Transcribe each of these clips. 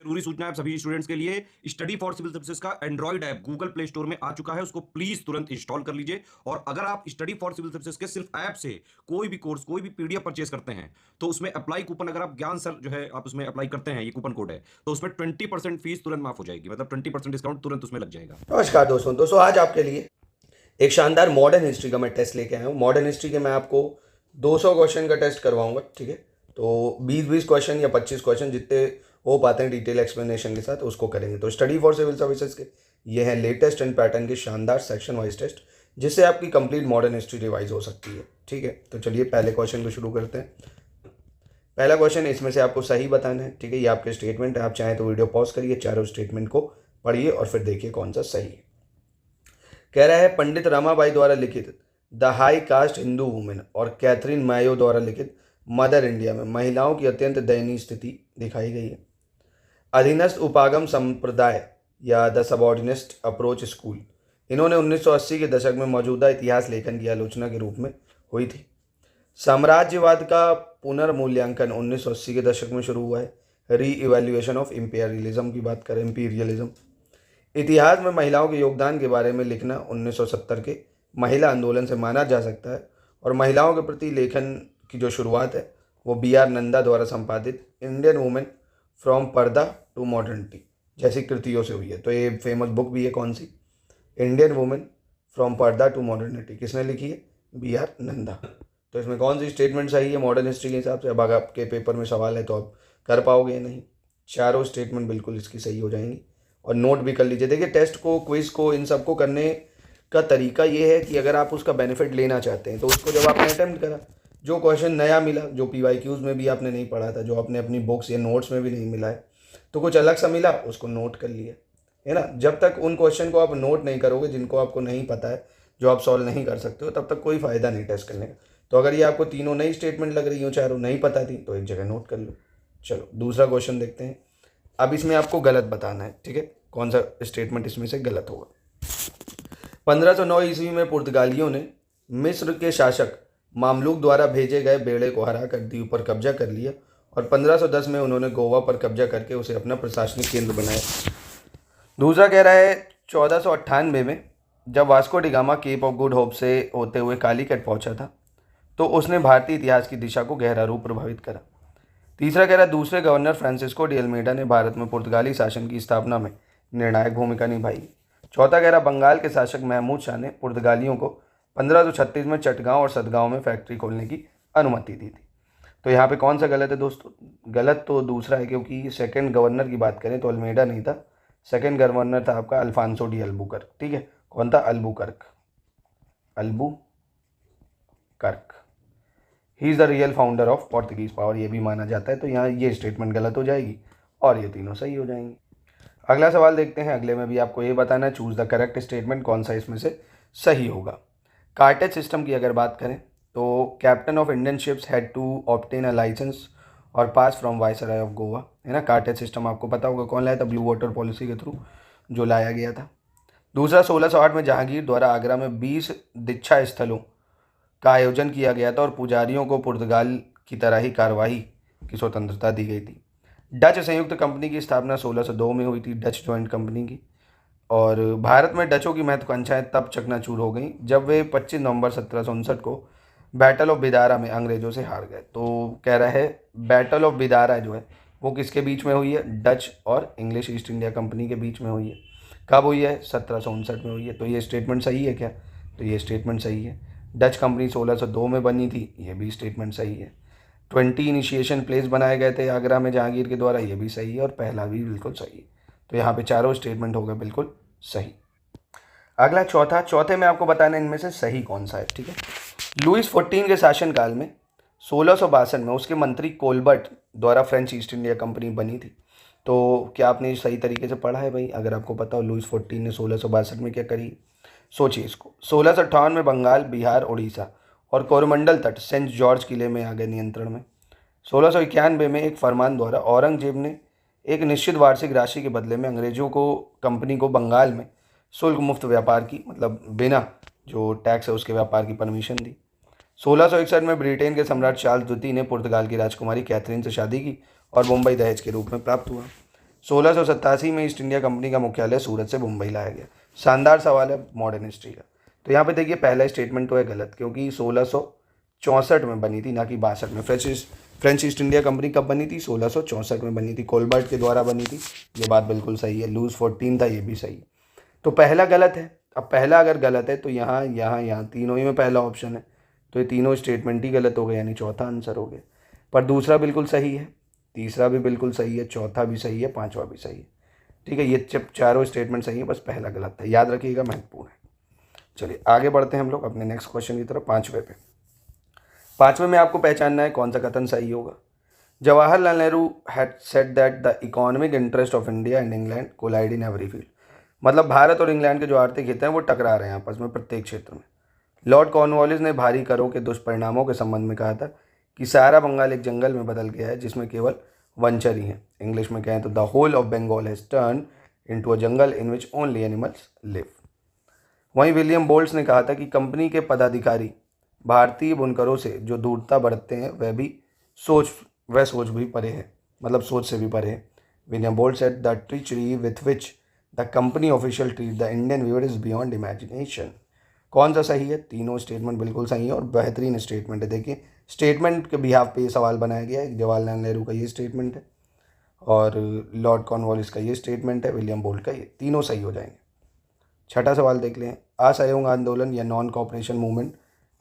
जरूरी सूचना है आप सभी स्टूडेंट्स के लिए। स्टडी फॉर सिविल सर्विसेज का Android app Google play store में आ चुका है, उसको प्लीज तुरंत इंस्टॉल कर लीजिए। और अगर आप स्टडी फॉर सिविल सर्विसेज के सिर्फ ऐप से कोई भी कोर्स, कोई भी पीडीएफ परचेज करते हैं, तो उसमें अप्लाई कूपन, अगर आप ज्ञान सर जो है आप उसमें अप्लाई करते हैं, ये कूपन कोड है, तो उसमें 20% फीस तुरंत माफ हो जाएगी, मतलब 20% डिस्काउंट तुरंत उसमें लग जाएगा। नमस्कार दोस्तों आज आपके लिए एक शानदार मॉडर्न हिस्ट्री का मैं टेस्ट लेके आया हूँ। मॉडर्न हिस्ट्री के मैं आपको 200 क्वेश्चन का टेस्ट करवाऊंगा, ठीक है। तो 20-20 क्वेश्चन या 25 क्वेश्चन जितने हो पाते हैं डिटेल एक्सप्लेनेशन के साथ उसको करेंगे। तो स्टडी फॉर सिविल सर्विसेज के ये है लेटेस्ट एंड पैटर्न के शानदार सेक्शन वाइज टेस्ट, जिससे आपकी कंप्लीट मॉडर्न हिस्ट्री रिवाइज हो सकती है, ठीक है। तो चलिए पहले क्वेश्चन को शुरू करते हैं। पहला क्वेश्चन इसमें से आपको सही बताना है, ठीक है। ये आपके स्टेटमेंट है, आप चाहें तो वीडियो पॉज करिए, चारों स्टेटमेंट को पढ़िए और फिर देखिए कौन सा सही है। कह रहा है पंडित रमाबाई द्वारा लिखित the high cast Hindu women और कैथरीन मायो द्वारा लिखित मदर इंडिया में महिलाओं की अत्यंत दयनीय स्थिति दिखाई गई है। अधीनस्थ उपागम संप्रदाय या द सबॉर्डिनेस्ट अप्रोच स्कूल, इन्होंने 1980 के दशक में मौजूदा इतिहास लेखन की आलोचना के रूप में हुई थी। साम्राज्यवाद का पुनर्मूल्यांकन 1980 के दशक में शुरू हुआ है। री इवेल्युएशन ऑफ इम्पेरियलिज्म की बात करें, इम्पीरियलिज्म। इतिहास में महिलाओं के योगदान के बारे में लिखना 1970 के महिला आंदोलन से माना जा सकता है। और महिलाओं के प्रति लेखन की जो शुरुआत है वो B.R. नंदा द्वारा संपादित इंडियन वुमेन फ्रॉम पर्दा टू मॉडर्निटी जैसी कृतियों से हुई है। तो ये फेमस बुक भी है, कौन सी? इंडियन वुमेन फ्रॉम पर्दा टू मॉडर्निटी। किसने लिखी है? B.R. नंदा। तो इसमें कौन सी स्टेटमेंट सही है मॉडर्न हिस्ट्री के हिसाब से? अब अगर आपके पेपर में सवाल है तो आप कर पाओगे या नहीं? चारों स्टेटमेंट बिल्कुल इसकी सही हो जाएंगी। और नोट भी कर लीजिए। देखिए टेस्ट को, क्विज को, इन सब को करने का तरीका ये है कि अगर आप उसका बेनिफिट लेना चाहते हैं तो उसको जब आपने अटेम्प्ट करा, जो क्वेश्चन नया मिला, जो PYQs में भी आपने नहीं पढ़ा था, जो आपने अपनी बुक्स या नोट्स में भी नहीं मिला है, तो कुछ अलग सा मिला, उसको नोट कर लिया, है ना। जब तक उन क्वेश्चन को आप नोट नहीं करोगे जिनको आपको नहीं पता है, जो आप सॉल्व नहीं कर सकते हो, तब तक कोई फ़ायदा नहीं टेस्ट करने का। तो अगर ये आपको तीनों नई स्टेटमेंट लग रही हो, चारों नहीं पता थी, तो एक जगह नोट कर लो। चलो दूसरा क्वेश्चन देखते हैं। अब इसमें आपको गलत बताना है, ठीक है, कौन सा स्टेटमेंट इसमें से गलत होगा। 1509 ईस्वी में पुर्तगालियों ने मिस्र के शासक मामलूक द्वारा भेजे गए बेड़े को हराकर द्वीप पर कब्जा कर लिया और 1510 में उन्होंने गोवा पर कब्जा करके उसे अपना प्रशासनिक केंद्र बनाया। दूसरा कह रहा है 1498 में जब Vasco da Gama Cape of Good Hope से होते हुए कालीकट पहुंचा था तो उसने भारतीय इतिहास की दिशा को गहरा रूप प्रभावित करा। तीसरा कह रहा है दूसरे गवर्नर फ्रांसिस्को डी अल्मेडा ने भारत में पुर्तगाली शासन की स्थापना में निर्णायक भूमिका निभाई। चौथा कह रहा बंगाल के शासक महमूद शाह ने पुर्तगालियों को 1536 में चटगांव और सतगांव में फैक्ट्री खोलने की अनुमति दी थी। तो यहाँ पे कौन सा गलत है दोस्तों? गलत तो दूसरा है, क्योंकि सेकंड गवर्नर की बात करें तो अल्मेडा नहीं था, सेकंड गवर्नर था आपका अल्फांसो डी अल्बुकर्क, ठीक है। कौन था? Albuquerque, Albuquerque. He is the real founder of Portuguese power, ये भी माना जाता है। तो यहाँ ये स्टेटमेंट गलत हो जाएगी और ये तीनों सही हो जाएंगी। अगला सवाल देखते हैं। अगले में भी आपको ये बताना है चूज द करेक्ट स्टेटमेंट, कौन सा इसमें से सही होगा। कार्टेज सिस्टम की अगर बात करें तो captain of Indian ships had to obtain a licence और pass from viceroy of Goa, है ना। कार्टेज सिस्टम आपको पता होगा कौन लाया था? ब्लू वाटर पॉलिसी के थ्रू जो लाया गया था। दूसरा 1608 में जहांगीर द्वारा आगरा में 20 दीक्षा स्थलों का आयोजन किया गया था और पुजारियों को पुर्तगाल की तरह ही कार्यवाही की स्वतंत्रता दी गई थी। डच संयुक्त कंपनी की स्थापना 1602 में हुई थी, डच जॉइंट कंपनी की। और भारत में डचों की महत्वाकांक्षाएं तब चकनाचूर हो गई जब वे 25 नवंबर 1759 को बैटल ऑफ बिदारा में अंग्रेजों से हार गए। तो कह रहा है बैटल ऑफ बिदारा जो है वो किसके बीच में हुई है? डच और इंग्लिश ईस्ट इंडिया कंपनी के बीच में हुई है। कब हुई है? 1759 में हुई है। तो ये स्टेटमेंट सही है क्या? तो ये स्टेटमेंट सही है। डच कंपनी 1602 में बनी थी, ये भी स्टेटमेंट सही है। 20 इनिशिएशन प्लेस बनाए गए थे आगरा में जहांगीर के द्वारा, ये भी सही है। और पहला भी बिल्कुल सही है। तो यहाँ पे चारों स्टेटमेंट हो गए बिल्कुल सही। अगला चौथे में आपको बताना इनमें से सही कौन सा है, ठीक है। लुइस 14 के शासनकाल में 1662 में उसके मंत्री कोलबर्ट द्वारा फ्रेंच ईस्ट इंडिया कंपनी बनी थी। तो क्या आपने सही तरीके से पढ़ा है भाई? अगर आपको पता हो लुइस 14 ने 1662 में क्या करी, सोचिए इसको। 1658 में बंगाल, बिहार, उड़ीसा और कोरमंडल तट सेंट जॉर्ज किले में आ गए नियंत्रण में। 1691 में एक फरमान द्वारा औरंगजेब ने एक निश्चित वार्षिक राशि के बदले में अंग्रेजों को, कंपनी को बंगाल में शुल्क मुक्त व्यापार की, मतलब बिना जो टैक्स है उसके व्यापार की परमिशन दी। 1661 में ब्रिटेन के सम्राट चार्ल्स द्वितीय ने पुर्तगाल की राजकुमारी कैथरीन से शादी की और मुंबई दहेज के रूप में प्राप्त हुआ। 1687 में ईस्ट इंडिया कंपनी का मुख्यालय सूरत से मुंबई लाया गया। शानदार सवाल है मॉडर्न हिस्ट्री का। तो यहाँ पे देखिए पहला स्टेटमेंट तो है गलत, क्योंकि 1664 में बनी थी, ना कि 62 में। फ्रेंच ईस्ट इंडिया कंपनी कब बनी थी? 1664 में बनी थी, कोलबर्ट के द्वारा बनी थी। ये बात बिल्कुल सही है। लूज 14 था, ये भी सही है। तो पहला गलत है। अब पहला अगर गलत है तो यहाँ तीनों ही में पहला ऑप्शन है, तो ये तीनों स्टेटमेंट ही गलत हो गए, यानी चौथा आंसर हो गया। पर दूसरा बिल्कुल सही है, तीसरा भी बिल्कुल सही है, चौथा भी सही है, पांचवा भी सही है। ठीक है, ये चारों स्टेटमेंट सही है, बस पहला गलत है। याद रखिएगा, महत्वपूर्ण है। चलिए आगे बढ़ते हैं हम लोग अपने नेक्स्ट क्वेश्चन की तरफ, पांचवे पे। पांचवे में आपको पहचानना है कौन सा कथन सही होगा। Jawaharlal Nehru had said that the economic interest of India and England collide in every field. मतलब भारत और इंग्लैंड के जो आर्थिक हित हैं वो टकरा रहे हैं आपस में प्रत्येक क्षेत्र में। लॉर्ड कॉर्नवालिस ने भारी करों के दुष्परिणामों के संबंध में कहा था कि सारा बंगाल एक जंगल में बदल गया है जिसमें केवल वनचर ही हैं। इंग्लिश में कहें तो the whole of Bengal has turn into a jungle in which only animals live. वहीं विलियम बोल्ट्स ने कहा था कि कंपनी के पदाधिकारी भारतीय बुनकरों से जो दूरता बरतते हैं वह सोच भी परे है, मतलब सोच से भी परे है। William Bolt said the treachery with which the company official treat the Indian weaver is beyond imagination. कौन सा सही है? तीनों स्टेटमेंट बिल्कुल सही है और बेहतरीन स्टेटमेंट है। देखिए स्टेटमेंट के बिहाफ पे ये सवाल बनाया गया है। जवाहरलाल नेहरू का ये स्टेटमेंट है और लॉर्ड कॉर्नवालिस का ये स्टेटमेंट है, विलियम बोल्ट का ये, तीनों सही हो जाएंगे। छठा सवाल देख लें। असहयोग आंदोलन या नॉन कॉपरेशन मूवमेंट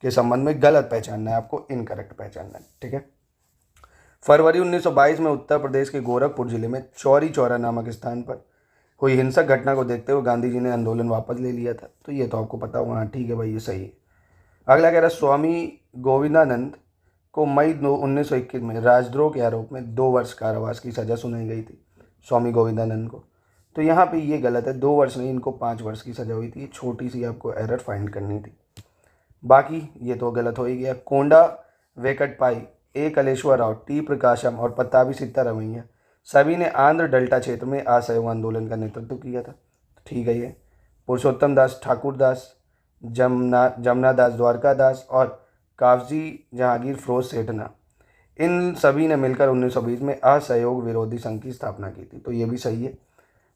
के संबंध में गलत पहचानना है आपको, इनकरेक्ट पहचानना है। ठीक है। फरवरी 1922 में उत्तर प्रदेश के गोरखपुर जिले में चौरी चौरा नामक स्थान पर हुई हिंसक घटना को देखते हुए गांधी जी ने आंदोलन वापस ले लिया था। तो ये तो आपको पता होगा। हाँ ठीक है भाई, ये सही है। अगला कह रहा है स्वामी गोविंदानंद को मई 1921 में राजद्रोह के आरोप में 2 वर्ष कारावास की सजा सुनाई गई थी, स्वामी गोविंदानंद को। तो यहाँ पे ये गलत है, 2 वर्ष नहीं, इनको 5 वर्ष की सजा हुई थी। छोटी सी आपको एरर फाइंड करनी थी, बाकी ये तो गलत हो ही गया। कोंडा वेंकटपाई, ए कलेश्वर राव, टी प्रकाशम और पत्ताभी सिद्धारमैया सभी ने आंध्र डेल्टा क्षेत्र में असहयोग आंदोलन का नेतृत्व किया था। ठीक है। ये पुरुषोत्तम दास ठाकुर दास, जमुना दास द्वारका दास और काफजी जहांगीर फिरोज सेठना, इन सभी ने मिलकर 1920 में असहयोग विरोधी संघ की स्थापना की थी। तो ये भी सही है।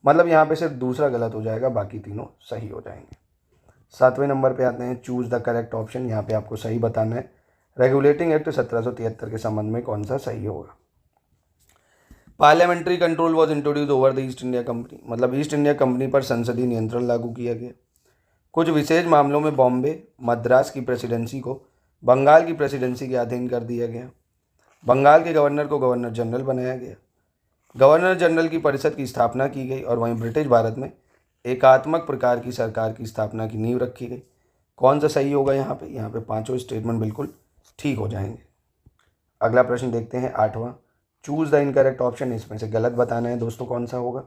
मतलब यहाँ पे सिर्फ दूसरा गलत हो जाएगा, बाकी तीनों सही हो जाएंगे। 7वें नंबर पे आते हैं, चूज द करेक्ट ऑप्शन। यहाँ पे आपको सही बताना है रेगुलेटिंग एक्ट 1773 के संबंध में कौन सा सही होगा। Parliamentary control was introduce over the east India company. मतलब ईस्ट इंडिया कंपनी पर संसदीय नियंत्रण लागू किया गया। कुछ विशेष मामलों में बॉम्बे मद्रास की प्रेसिडेंसी को बंगाल की प्रेसिडेंसी के अधीन कर दिया गया। बंगाल के गवर्नर को गवर्नर जनरल बनाया गया। गवर्नर जनरल की परिषद की स्थापना की गई और वहीं ब्रिटिश भारत में एकात्मक प्रकार की सरकार की स्थापना की नींव रखी गई। कौन सा सही होगा यहाँ पे? यहाँ पे पांचों स्टेटमेंट बिल्कुल ठीक हो जाएंगे। अगला प्रश्न देखते हैं, 8वां। Choose the incorrect option. इसमें से गलत बताना है दोस्तों, कौन सा होगा।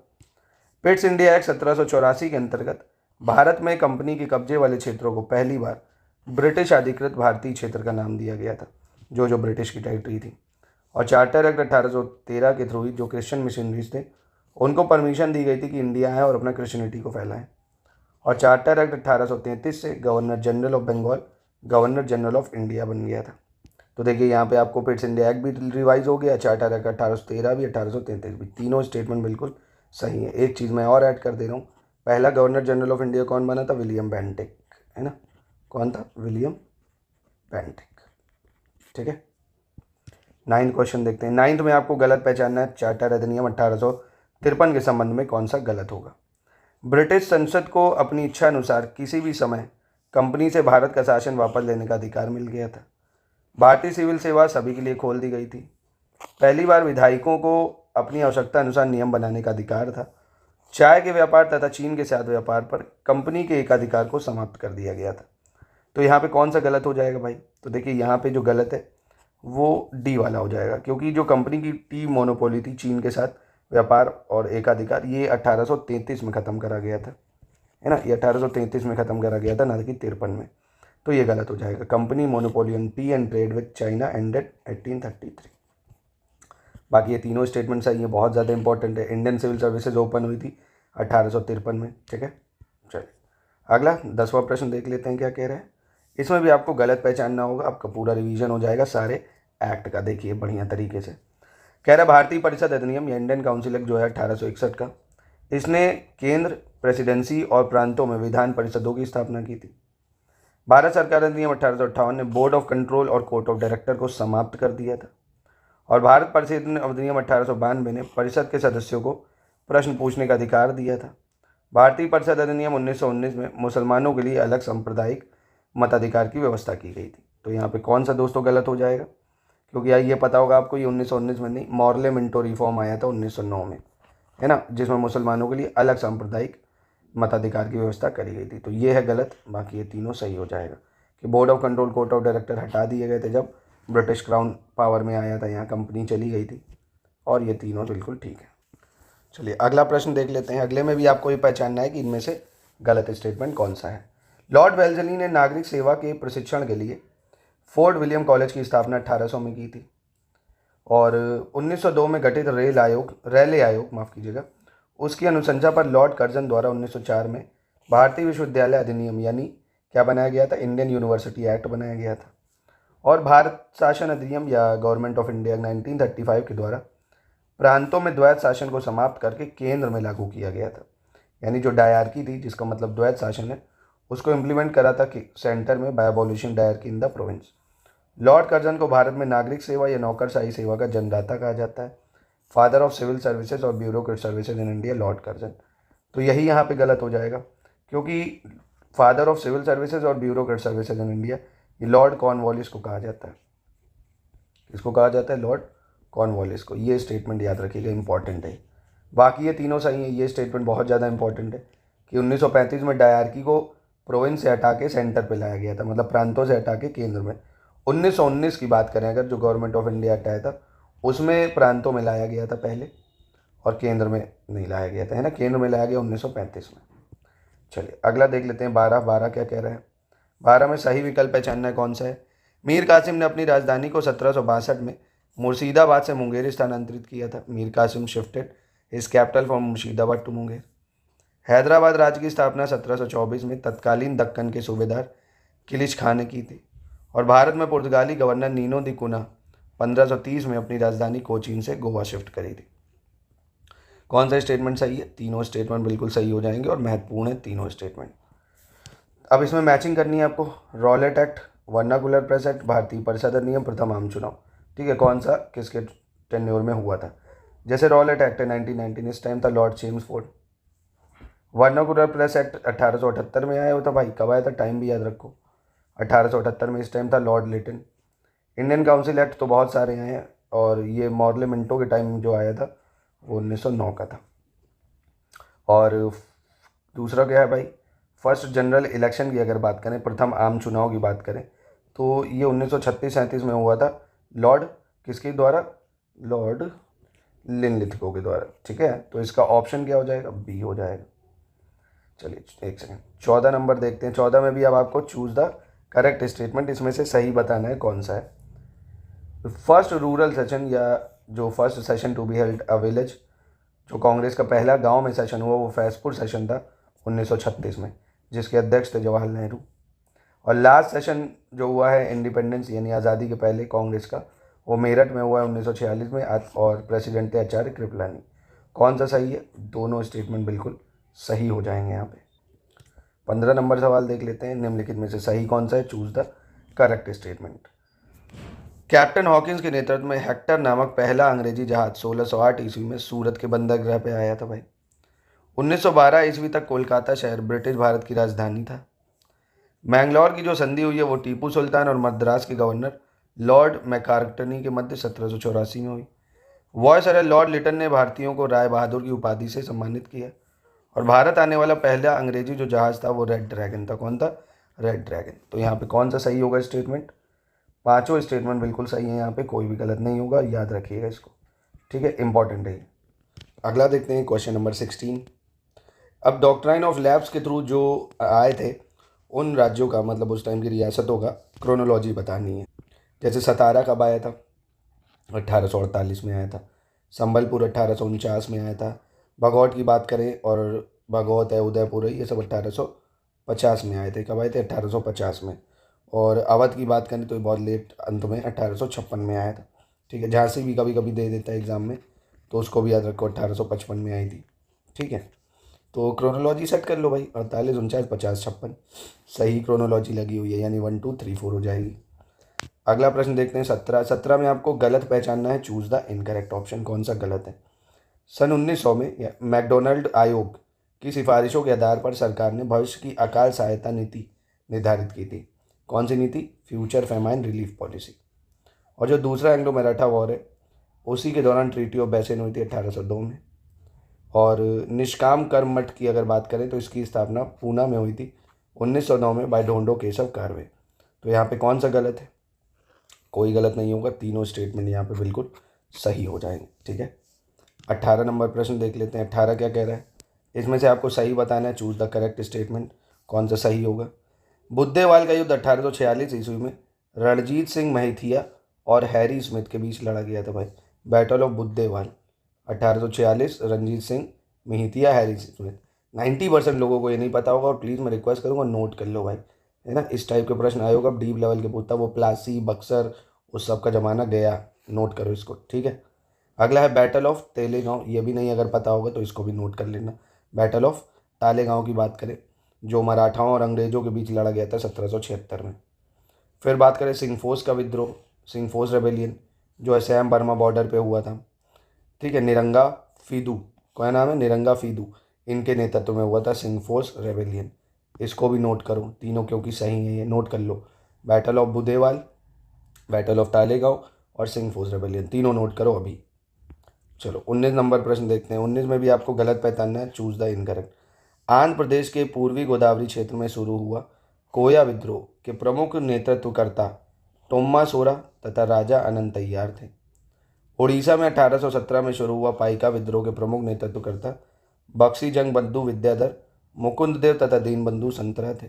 पिट्स इंडिया एक्ट 1784 के अंतर्गत भारत में कंपनी के कब्जे वाले क्षेत्रों को पहली बार ब्रिटिश अधिकृत भारतीय क्षेत्र का नाम दिया गया था, जो ब्रिटिश की टेरिटरी थी। और चार्टर एक्ट 1813 के थ्रू जो क्रिश्चियन मिशनरीज थे उनको परमिशन दी गई थी कि इंडिया आए और अपना क्रिश्चियनिटी को फैलाएं। और चार्टर एक्ट 1833 से governor general of Bengal governor general of India बन गया था। तो देखिए यहाँ पे आपको पिट्स इंडिया एक्ट भी रिवाइज हो गया, चार्टर एक्ट 1813 भी, 1833 भी, तीनों स्टेटमेंट बिल्कुल सही है। एक चीज़ मैं और ऐड कर दे रहा हूँ, पहला गवर्नर जनरल ऑफ इंडिया कौन बना था? विलियम बेंटिक, है ना। कौन था? William Bentinck. ठीक है। 9th क्वेश्चन देखते हैं। 9th में आपको गलत पहचानना है चार्टर अधिनियम 1853 के संबंध में कौन सा गलत होगा। ब्रिटिश संसद को अपनी इच्छा अनुसार किसी भी समय कंपनी से भारत का शासन वापस लेने का अधिकार मिल गया था। भारतीय सिविल सेवा सभी के लिए खोल दी गई थी। पहली बार विधायकों को अपनी आवश्यकता अनुसार नियम बनाने का अधिकार था। चाय के व्यापार तथा चीन के साथ व्यापार पर कंपनी के एकाधिकार को समाप्त कर दिया गया था। तो यहाँ पे कौन सा गलत हो जाएगा भाई? तो देखिए यहाँ पे जो गलत है वो डी वाला हो जाएगा, क्योंकि जो कंपनी की टी मोनोपोली थी चीन के साथ व्यापार और एकाधिकार, ये 1833 में ख़त्म करा गया था, है ना। ये 1833 में ख़त्म करा गया था, ना कि 53 में। तो ये गलत हो जाएगा। Company monopoly on T and trade with China ended 1833। बाकी ये तीनों स्टेटमेंट सही है, बहुत ज़्यादा इंपॉर्टेंट है। इंडियन सिविल सर्विसेज ओपन हुई थी 1853 में। ठीक है। चलिए अगला 10वां प्रश्न देख लेते हैं क्या कह रहा है। इसमें भी आपको गलत पहचानना होगा, आपका पूरा रिवीजन हो जाएगा सारे एक्ट का। देखिए बढ़िया तरीके से। कह रहा भारतीय परिषद अधिनियम या इंडियन काउंसिल एक्ट जो है 1861 का, इसने केंद्र, प्रेसिडेंसी और प्रांतों में विधान परिषदों की स्थापना की थी। भारत सरकार अधिनियम 1858 ने बोर्ड ऑफ कंट्रोल और कोर्ट ऑफ डायरेक्टर को समाप्त कर दिया था। और भारत परिषद अधिनियम 1892 ने परिषद के सदस्यों को प्रश्न पूछने का अधिकार दिया था। भारतीय परिषद अधिनियम 1919 में मुसलमानों के लिए अलग सांप्रदायिक मताधिकार की व्यवस्था की गई थी। तो यहाँ पे कौन सा दोस्तों गलत हो जाएगा, क्योंकि ये पता होगा आपको, ये 1919 में नहीं, मॉर्ले मिंटो रिफॉर्म आया था 1909 में, है ना, जिसमें मुसलमानों के लिए अलग सांप्रदायिक मताधिकार की व्यवस्था करी गई थी। तो ये है गलत, बाकी ये तीनों सही हो जाएगा कि board of control, court of director हटा दिए गए थे जब ब्रिटिश क्राउन पावर में आया था, यहाँ कंपनी चली गई थी, और ये तीनों बिल्कुल ठीक है। चलिए अगला प्रश्न देख लेते हैं। अगले में भी आपको ये पहचानना है कि इनमें से गलत स्टेटमेंट कौन सा है। लॉर्ड वेल्जली ने नागरिक सेवा के प्रशिक्षण के लिए फोर्ट विलियम कॉलेज की स्थापना 1800 में की थी, और 1902 में गठित रैले आयोग माफ़ कीजिएगा, उसकी अनुशंसा पर लॉर्ड कर्जन द्वारा 1904 में भारतीय विश्वविद्यालय अधिनियम यानी क्या बनाया गया था, इंडियन यूनिवर्सिटी एक्ट बनाया गया था। और भारत शासन अधिनियम या गवर्नमेंट ऑफ इंडिया 1935 के द्वारा प्रांतों में द्वैत शासन को समाप्त करके केंद्र में लागू किया गया था। यानी जो डायरकी थी, जिसका मतलब द्वैत शासन है, उसको इम्प्लीमेंट करा था कि सेंटर में by abolishing dyarchy in the province. Lord Curzon को भारत में नागरिक सेवा या नौकरशाही सेवा का जन्मदाता कहा जाता है। फादर ऑफ सिविल सर्विसेज और bureaucrat services in India, Lord Curzon. तो यही यहाँ पे गलत हो जाएगा, क्योंकि फादर ऑफ सिविल सर्विसेज और ब्यूरोक्रेट सर्विसेज इन इंडिया ये लॉर्ड कॉर्नवालिस को कहा जाता है। इसको कहा जाता है लॉर्ड कॉर्नवालिस को। ये स्टेटमेंट याद रखिएगा, इंपॉर्टेंट है। बाकी ये तीनों सही है। ये स्टेटमेंट बहुत ज़्यादा इंपॉर्टेंट है कि 1935 में डायरकी को प्रोविंस से हटा के सेंटर पे लाया गया था, मतलब प्रांतों से हटा के केंद्र में। 1919 की बात करें अगर, जो गवर्नमेंट ऑफ इंडिया एक्ट आया था, उसमें प्रांतों में लाया गया था पहले, और केंद्र में नहीं लाया गया था, है ना। केंद्र में लाया गया 1935 में। चलिए अगला देख लेते हैं। 12 क्या कह रहा है। 12 में सही विकल्प पहचानना है कौन सा है। मीर कासिम ने अपनी राजधानी को 1762 में मुर्शिदाबाद से मुंगेर स्थानांतरित किया था। Mir Qasim shifted his capital from Murshidabad to Munger. Hyderabad राज्य की स्थापना 1724 में तत्कालीन दक्कन के सूबेदार किलिच खान ने की थी। और भारत में पुर्तगाली गवर्नर नीनो दी कुना 1530 में अपनी राजधानी कोचीन से गोवा शिफ्ट करी थी। कौन सा स्टेटमेंट सही है? तीनों स्टेटमेंट बिल्कुल सही हो जाएंगे और महत्वपूर्ण है तीनों स्टेटमेंट। अब इसमें मैचिंग करनी है आपको। Rowlatt act, vernacular press act, भारतीय परिषद अधिनियम, प्रथम आम चुनाव। ठीक है, कौन सा किसके टेन्योर में हुआ था। जैसे रॉलेट एक्ट है 1919, इस टाइम था Lord Chelmsford. Vernacular press act 1878 में आया हुआ था। भाई कब आया था, टाइम भी याद रखो, 1878 में, इस टाइम था lord Lytton. Indian council act तो बहुत सारे आए हैं, और ये मॉर्ले मिंटो के टाइम जो आया था वो 1909 का था। और दूसरा क्या है भाई, फर्स्ट जनरल इलेक्शन की अगर बात करें, प्रथम आम चुनाव की बात करें, तो ये 1936-37 में हुआ था। लॉर्ड किसके द्वारा? लॉर्ड लिनलिथगो के द्वारा। ठीक है, तो इसका ऑप्शन क्या हो जाएगा? बी हो जाएगा। चलिए एक सेकंड, 14 नंबर देखते हैं। 14 में भी अब आपको चूज द करेक्ट स्टेटमेंट, इसमें से सही बताना है कौन सा है। फर्स्ट रूरल सेशन, या जो first session to be held a village, जो कांग्रेस का पहला गांव में सेशन हुआ, वो फैजपुर सेशन था 1936 में, जिसके अध्यक्ष थे जवाहरलाल नेहरू। और लास्ट सेशन जो हुआ है इंडिपेंडेंस यानी आज़ादी के पहले कांग्रेस का, वो मेरठ में हुआ है 1946 में, और प्रेसिडेंट थे आचार्य कृपलानी। कौन सा सही है? दोनों स्टेटमेंट बिल्कुल सही हो जाएंगे यहाँ पे। 15 नंबर सवाल देख लेते हैं। निम्नलिखित में से सही कौन सा है? Choose the correct statement. Captain Hawkins के नेतृत्व में हेक्टर नामक पहला अंग्रेजी जहाज 1608 ईस्वी में सूरत के बंदरगाह पे आया था भाई। 1912 ईस्वी तक कोलकाता शहर ब्रिटिश भारत की राजधानी था। मैंगलोर की जो संधि हुई है वो टीपू सुल्तान और मद्रास के गवर्नर लॉर्ड मैकार्टनी के मध्य 1784 में हुई। वॉयसरॉय लॉर्ड लिटन ने भारतीयों को राय बहादुर की उपाधि से सम्मानित किया। और भारत आने वाला पहला अंग्रेजी जो जहाज था वो रेड ड्रैगन था। कौन था? Red dragon. तो यहाँ पे कौन सा सही होगा स्टेटमेंट? पांचों स्टेटमेंट बिल्कुल सही है, यहाँ पे कोई भी गलत नहीं होगा, याद रखिएगा इसको। ठीक है, इंपॉर्टेंट है। अगला देखते हैं क्वेश्चन नंबर 16। अब डॉक्ट्राइन ऑफ लैप्स के थ्रू जो आए थे उन राज्यों का, मतलब उस टाइम की रियासतों का क्रोनोलॉजी बतानी है। जैसे सतारा कब आया था? 1848 में आया था। संबलपुर 1849 में आया था। बगौट की बात करें, और बगौत है, उदयपुर है, ये सब 1850 में आए थे। कब आए थे? 1850 में। और अवध की बात करें तो बहुत लेट, अंत में 1856 में आया था। ठीक है, झांसी भी कभी कभी दे देता है एग्ज़ाम में, तो उसको भी याद रखो, 1855 में आई थी। ठीक है, तो क्रोनोलॉजी सेट कर लो भाई, 48, 49, 50, 56 सही क्रोनोलॉजी लगी हुई है, यानी 1 2 3 4 हो जाएगी। अगला प्रश्न देखते हैं 17 में आपको गलत पहचानना है, चूज द इनकरेक्ट ऑप्शन, कौन सा गलत है। सन 1900 में मैकडोनल्ड आयोग की सिफारिशों के आधार पर सरकार ने भविष्य की अकाल सहायता नीति निर्धारित की थी। कौन सी नीति? Future famine relief policy. और जो दूसरा एंग्लो मराठा वॉर है, उसी के दौरान ट्रीटी ऑफ बैसेन हुई थी 1802 में। और निष्काम कर्म मठ की अगर बात करें तो इसकी स्थापना पूना में हुई थी 1909 में बाय ढोंडो केशव कारवे। तो यहाँ पे कौन सा गलत है? कोई गलत नहीं होगा, तीनों स्टेटमेंट यहाँ पे बिल्कुल सही हो जाएंगे। ठीक है, 18 नंबर प्रश्न देख लेते हैं। 18 क्या कह रहा है, इसमें से आपको सही बताना है, चूज द करेक्ट स्टेटमेंट, कौन सा सही होगा। बुद्देवाल का युद्ध 1846 ईस्वी में रणजीत सिंह महिथिया और हैरी स्मिथ के बीच लड़ा गया था भाई। Battle of Buddowal 1846, Ranjit Singh Majithia, Harry Smith. 90% लोगों को ये नहीं पता होगा, और प्लीज़ मैं रिक्वेस्ट करूँगा नोट कर लो भाई, है ना। इस टाइप के प्रश्न आए होगा, डीप लेवल के पूछता, वो प्लासी बक्सर उस सब का ज़माना गया, नोट करो इसको। ठीक है, अगला है बैटल ऑफ तेलेगांव, ये भी नहीं अगर पता होगा तो इसको भी नोट कर लेना। बैटल ऑफ तालेगांव की बात करें, जो मराठाओं और अंग्रेजों के बीच लड़ा गया था 1776 में। फिर बात करें सिंगफोस का विद्रोह, सिंगफोस रेबेलियन, जो असम बर्मा बॉर्डर पे हुआ था। ठीक है, निरंगा फीदू, क्या नाम है, निरंगा फीदू, इनके नेतृत्व में हुआ था सिंगफोस रेबेलियन। इसको भी नोट करो, तीनों क्योंकि सही है, ये नोट कर लो। Battle of Buddowal, battle of Talegaon और सिंगफोस रेबेलियन, तीनों नोट करो अभी। चलो 19 नंबर प्रश्न देखते हैं। 19 में भी आपको गलत पहचानना है, choose the incorrect. Andhra Pradesh के पूर्वी गोदावरी क्षेत्र में शुरू हुआ कोया विद्रोह के प्रमुख नेतृत्वकर्ता टोम्मा सोरा तथा राजा अनंतय्यार थे। उड़ीसा में 1817 में शुरू हुआ पाइका विद्रोह के प्रमुख नेतृत्वकर्ता बख्शी जंग बंधु विद्याधर, मुकुंद देव तथा दीनबंधु संतरा थे।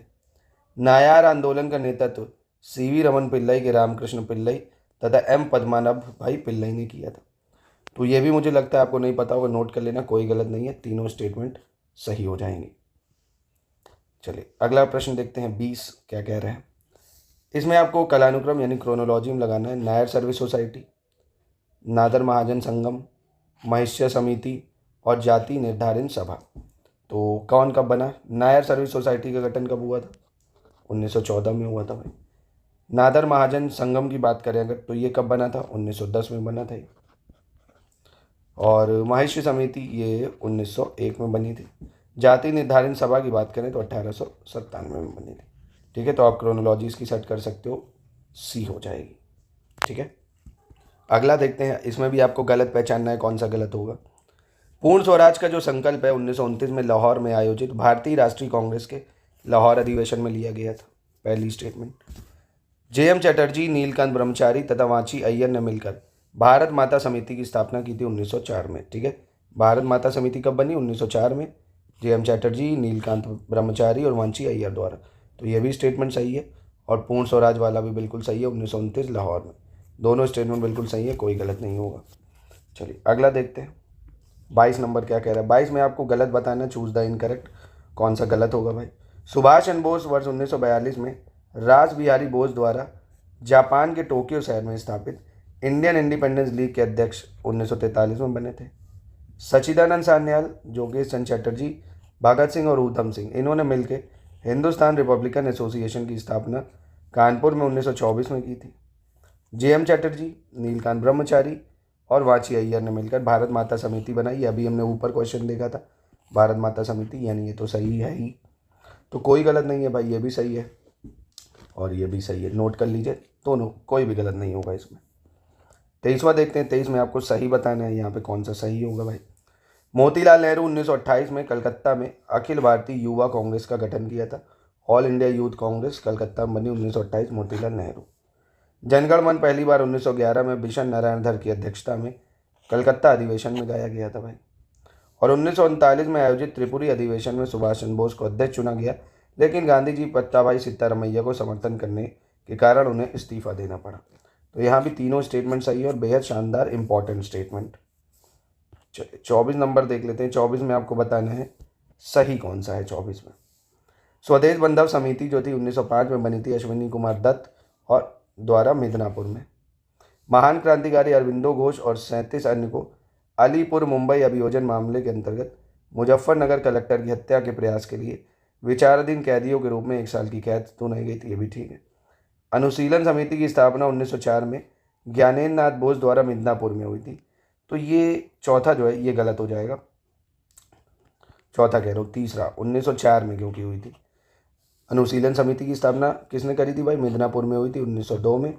नायार आंदोलन का नेतृत्व सीवी रमन पिल्लई के रामकृष्ण पिल्लई तथा एम पद्मानाभ भाई पिल्लई ने किया था। तो ये भी मुझे लगता है आपको नहीं पता होगा, नोट कर लेना, कोई गलत नहीं है, तीनों स्टेटमेंट सही हो जाएंगे। चलिए अगला प्रश्न देखते हैं, 20 क्या कह रहे हैं। इसमें आपको कालानुक्रम यानी क्रोनोलॉजी में लगाना है। नायर सर्विस सोसाइटी, नादर महाजन संगम, महिष्य समिति और जाति निर्धारण सभा। तो कौन कब बना? नायर सर्विस सोसाइटी का गठन कब हुआ था? 1914 में हुआ था भाई। नादर महाजन संगम की बात करें अगर, तो ये कब बना था? 1910 में बना था ये। और महिष्य समिति ये 1901 में बनी थी। जाति निर्धारण सभा की बात करें तो 1897 में बनी थी। ठीक है, तो आप क्रोनोलॉजी इसकी सेट कर सकते हो, सी हो जाएगी। ठीक है, अगला देखते हैं। इसमें भी आपको गलत पहचानना है, कौन सा गलत होगा। पूर्ण स्वराज का जो संकल्प है 1929 में लाहौर में आयोजित भारतीय राष्ट्रीय कांग्रेस के लाहौर अधिवेशन में लिया गया था। पहली स्टेटमेंट। जे.एम. चटर्जी, नीलकांत ब्रह्मचारी तथा वाची अय्यर ने मिलकर भारत माता समिति की स्थापना की थी 1904 में। ठीक है, भारत माता समिति कब बनी? 1904 में, जे.एम. चटर्जी, नीलकांत ब्रह्मचारी और वांची अय्यर द्वारा। तो ये भी स्टेटमेंट सही है, और पूर्ण स्वराज वाला भी बिल्कुल सही है, 1929 लाहौर में। दोनों स्टेटमेंट बिल्कुल सही है, कोई गलत नहीं होगा। चलिए अगला देखते हैं, 22 नंबर क्या कह रहा है। 22 में आपको गलत बताना है, चूज द इनकरेक्ट, कौन सा गलत होगा भाई। सुभाष चंद्र बोस वर्ष 1942 में रास बिहारी बोस द्वारा जापान के टोक्यो शहर में स्थापित इंडियन इंडिपेंडेंस लीग के अध्यक्ष 1943 में बने थे। सच्चिदानंद सान्याल, योगेश चंद्र चटर्जी, भगत सिंह और ऊधम सिंह, इन्होंने मिलकर हिंदुस्तान रिपब्लिकन एसोसिएशन की स्थापना कानपुर में 1924 में की थी। जे.एम. चटर्जी, नीलकांत ब्रह्मचारी और वाची अय्यर ने मिलकर भारत माता समिति बनाई। अभी हमने ऊपर क्वेश्चन देखा था, भारत माता समिति, यानी ये तो सही है ही, तो कोई गलत नहीं है भाई, ये भी सही है और ये भी सही है, नोट कर लीजिए दोनों, कोई भी गलत नहीं होगा इसमें। 23वां देखते हैं। 23 में आपको सही बताना है, यहाँ पे कौन सा सही होगा भाई। मोतीलाल नेहरू 1928 में कलकत्ता में अखिल भारतीय युवा कांग्रेस का गठन किया था। All India youth Congress Calcutta में बनी 1928, मोतीलाल नेहरू। जनगण मन पहली बार 1911 में बिशन नारायण धर की अध्यक्षता में कलकत्ता अधिवेशन में गाया गया था भाई। और 1939 में आयोजित त्रिपुरी अधिवेशन में सुभाष चंद्र बोस को अध्यक्ष चुना गया, लेकिन गांधी जी पत्ताभाई सीतारमैया को समर्थन करने के कारण उन्हें इस्तीफा देना पड़ा। तो यहाँ भी तीनों स्टेटमेंट सही है और बेहद शानदार इंपॉर्टेंट स्टेटमेंट। 24 नंबर देख लेते हैं। 24 में आपको बताना है सही कौन सा है। 24 में स्वदेश बंधव समिति जो थी 1905 में बनी थी, अश्विनी कुमार दत्त और द्वारा मिदनापुर में। महान क्रांतिकारी अरविंदो घोष और 37 अन्य को अलीपुर मुंबई अभियोजन मामले के अंतर्गत मुजफ्फरनगर कलेक्टर की हत्या के प्रयास के लिए विचाराधीन कैदियों के रूप में 1 साल की कैद सुनाई गई थी। ये भी ठीक है। अनुशीलन समिति की स्थापना 1904 में ज्ञानेन्द्र नाथ बोस द्वारा मिदनापुर में हुई थी। तो ये चौथा जो है ये गलत हो जाएगा, चौथा कह रहा हूँ, तीसरा 1904 में क्योंकि हुई थी। अनुशीलन समिति की स्थापना किसने करी थी भाई? मिदनापुर में हुई थी 1902 में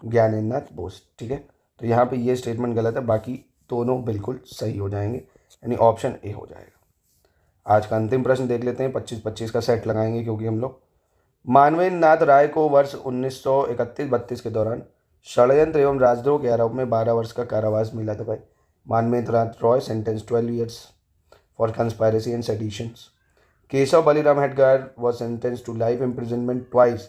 ज्ञानेन्द्र नाथ बोस। ठीक है, तो यहाँ पे ये स्टेटमेंट गलत है, बाकी दोनों बिल्कुल सही हो जाएंगे, यानी ऑप्शन ए हो जाएगा। आज का अंतिम प्रश्न देख लेते हैं, 25-25 का सेट लगाएंगे क्योंकि हम लोग। मानवेंद्र नाथ राय को वर्ष 1931-32 के दौरान षड्यंत्र एवं राजद्रोह के आरोप में 12 वर्ष का कारावास मिला था भाई। मानवेंद्र नाथ Roy sentence 12 years for conspiracy and seditions. Keshav Baliram Hedgar was sentenced to life imprisonment twice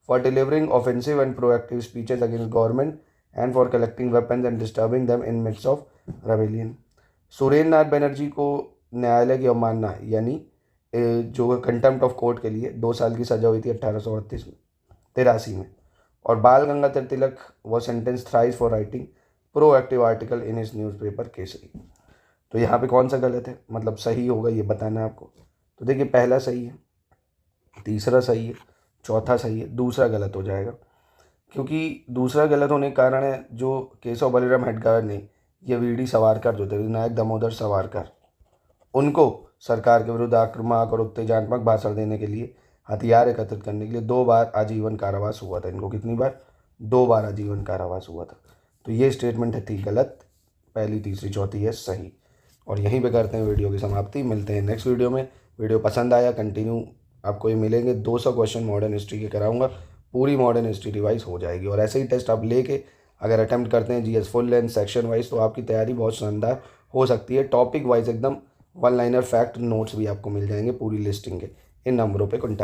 for delivering offensive and proactive speeches against government and for collecting weapons and disturbing them in midst of rebellion. Surendra Nath Banerjee को न्यायालय की अवमानना यानी जो contempt of court के लिए 2 साल की सजा हुई थी 1883 में। और Bal Gangadhar Tilak was sentence thrice for writing proactive article in his newspaper Kesari. तो यहाँ पे कौन सा गलत है, मतलब सही होगा ये बताना है आपको। तो देखिए पहला सही है, तीसरा सही है, चौथा सही है, दूसरा गलत हो जाएगा क्योंकि दूसरा गलत होने के कारण है जो केशव बलिराम हेडगार ने ये वीडी सावरकर जो थे, विनायक दामोदर सावरकर, उनको सरकार के विरुद्ध आक्रामक और उत्तेजनात्मक भाषण देने के लिए हथियार एकत्रित करने के लिए 2 बार आजीवन कारावास हुआ था। इनको कितनी बार? 2 बार आजीवन कारावास हुआ था। तो ये स्टेटमेंट है थी गलत, पहली, तीसरी, चौथी है सही। और यहीं पे करते हैं वीडियो की समाप्ति। मिलते हैं नेक्स्ट वीडियो में। वीडियो पसंद आया कंटिन्यू आपको ये मिलेंगे, 200 क्वेश्चन मॉडर्न हिस्ट्री के कराऊंगा, पूरी मॉडर्न हिस्ट्री रिवाइज हो जाएगी। और ऐसे ही टेस्ट आप लेके अगर अटैम्प्ट करते हैं GS full length section wise तो आपकी तैयारी बहुत शानदार हो सकती है। टॉपिक वाइज एकदम 1 लाइनर फैक्ट नोट्स भी आपको मिल जाएंगे पूरी लिस्टिंग के इन नंबरों पे कॉन्टैक्ट